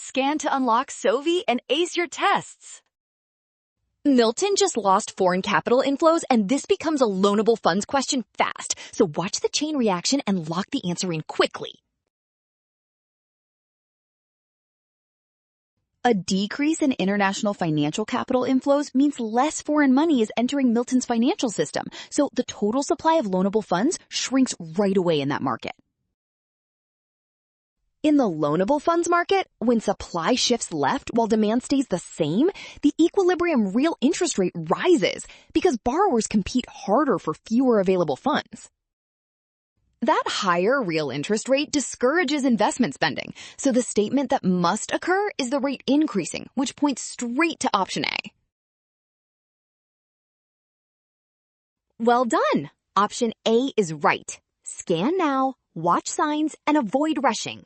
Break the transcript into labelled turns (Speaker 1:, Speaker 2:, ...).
Speaker 1: Scan to unlock Sovi and ace your tests.
Speaker 2: Milton just lost foreign capital inflows, and this becomes a loanable funds question fast. So watch the chain reaction and lock the answer in quickly. A decrease in international financial capital inflows means less foreign money is entering Milton's financial system, so the total supply of loanable funds shrinks right away in that market. In the loanable funds market, when supply shifts left while demand stays the same, the equilibrium real interest rate rises because borrowers compete harder for fewer available funds. That higher real interest rate discourages investment spending, so the statement that must occur is the rate increasing, which points straight to option A. Well done! Option A is right. Scan now, watch signs, and avoid rushing.